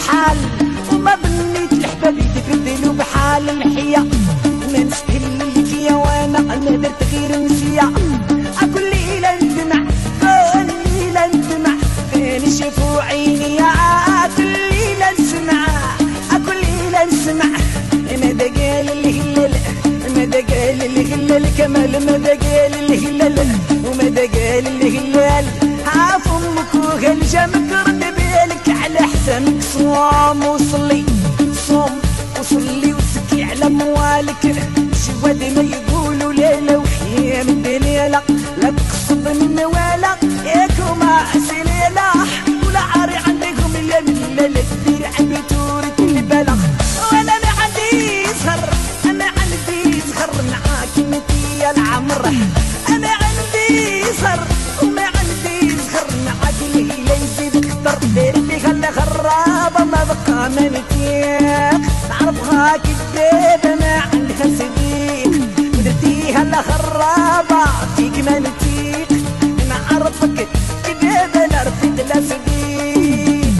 الحال وما ظنيت الحباب يتبدلوا بحال الحياة. ما نستهلك يا وانا ما درت غير نسيا. كل ليلة ندمع كل ليلة ندمع فين شافوا عيني. كل ليلة نسمع كل ليلة نسمع ماذا قال الهلال ماذا قال الهلال كمال ماذا قال الهلال وماذا قال الهلال. عاف امك وغلجمك رد بالك على حسامك. صوم وصلي صوم وصلي وسكي على موالك. جواد ما يقولوا لا لا وحيام الدنيا لا تقصد من ولا ياكو ما سليلا ولا عاري عندكم الا من لا تدير عبيتورة البلغ. وانا ما عندي صغر انا عندي صغر معاك انتي يا العمر. انا عندي صغر وما عندي صغر معاك الهيلة يزيد كتر. ديرتي خلي خرابة ما بقى ما نتيق نعرفها كدابة ما عندها صديق. ودرتيها هلا خرابة فيك ما نتيق نعرفك كدابة لا رفيد لا صديق.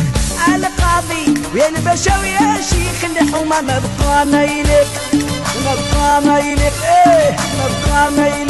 القاضي ويا الباشا ويا شيخ الحومة ما بقى ما يليق ما بقى ما يليق ما بقى ما يليق.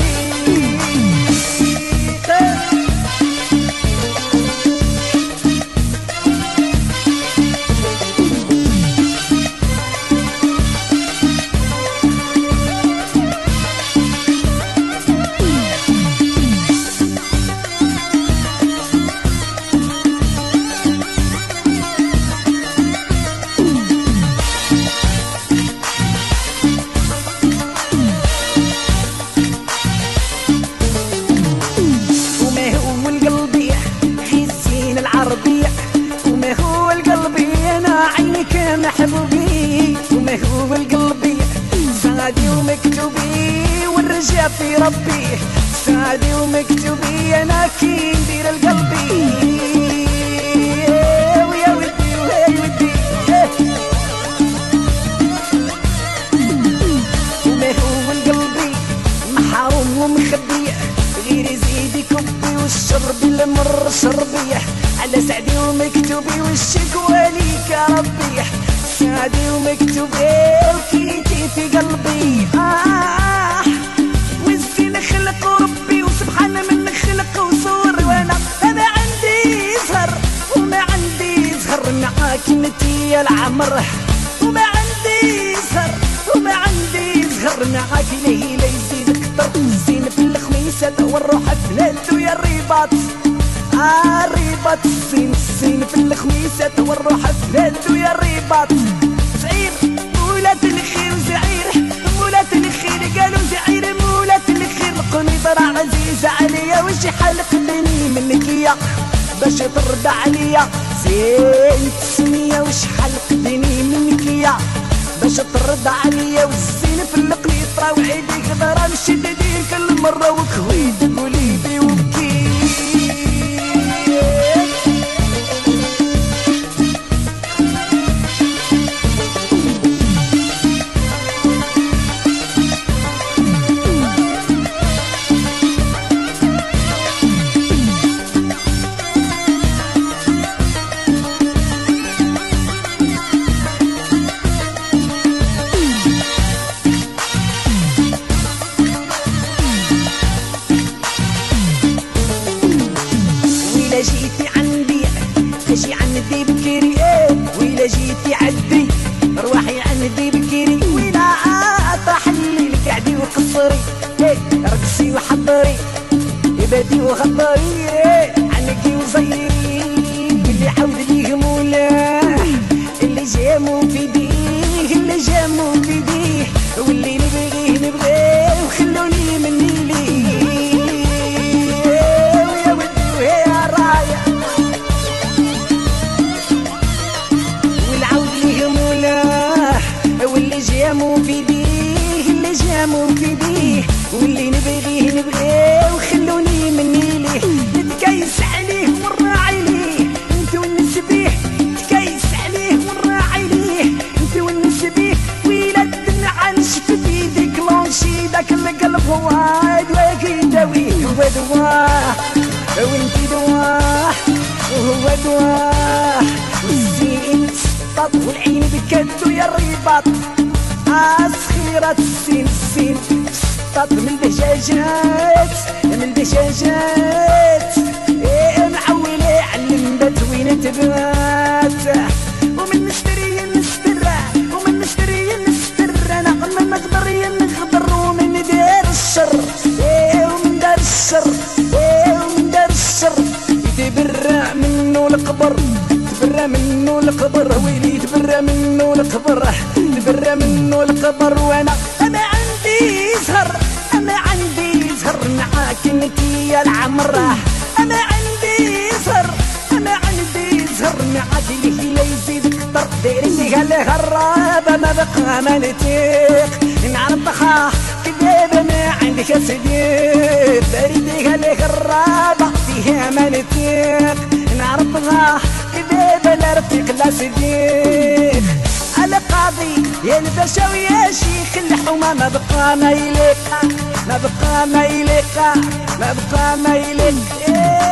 وما هو القلبي انا عينك محبوبي. وما هو القلبي سعدي ومكتوبي والرجاء في ربي. سعدي ومكتوبي انا كي ندير القلبي ويا ودي ويا ودي. وما هو القلبي محروم ومخبي غير يزيد كبي والشرب المر شربيه على سعدي ومكتوبي والشكوى ليك يا ربي. سعدي ومكتوبي وكيتي في قلبي. والزين خلق ربي وسبحان من خلق وصور. وانا عندي زهر وما عندي زهر معاك انتي يا العمر. وما عندي زهر وما عندي زهر معاك ليلة يزيد كتر. الزين في الخميسة والروح فلالتو يا الرباط. الرباط الزين في الخميسة والروح فلالتو يا الرباط. زعير مولات الخير وزعير مولات الخير قالوا زعير مولات الخير. قنيطرة عزيزة عليا وش حلقتني منك يا باش ترضى عليا. زين تسمية وش حلقتني منك يا باش ترضى عليا. والزين في القنيطرة وعيدك ضرا مشددين كل مرة وكوي تقولي بي وبكي. جيتي عندي تجي عندي بكري ويلا جيتي عدي روحي عندي بكري. ويلا طاح الليل قعدي وقصري رقصي وحضري يبادي وخضري عنقي وزيري. اللي عاود ليه مولاه اللي جامو في ديه اللي جامو في ديه. واللي نبغيه نبغيه وخلوني مني ليه. جامو في ديه اللي جامو في ديه. واللي نبغيه نبغيه وخلوني مني ليه. نتكيس عليه ونراعي ليه انت والنسبيه. نتكيس عليه ونراعي ليه انت والنسبيه. ويلا الدمعة نشف بيدك لونشي داك القلب هو دواك يداويه. هو دواه وانتي دواه وهو دواه. والزين السطاط والعين بكدو يا الرباط سخيرة السين السين السطاط من الدجاجات من الدجاجات معولي على المبات وين تبات ومن نشتري نسترع ومن نشتري نسترع انا من نقدر نقدر ومن دار الشر ومن دار الشر ومن دار الشر يتبرع منه القبر تبرى منه القبر ويلي تبرى منه القبر تبرى منه القبر وانا عندي زهر انا عندي زهر معاك انتي يا العمره انا عندي زهر انا عندي زهر معاك اللي لا يزيد كتر دايرتي قال لي غرابه ما بقى ما نتيق نعرفها كذابه ما عندك صديق دايرتي قال لي غرابه فيها ما نتيق نعرفها كذابه لا رفيق لا صديق على قاضي يا الباشا ويا شيخ الحومه ما بقى ما يليق ما بقى ما يليق ما بقى ما يليق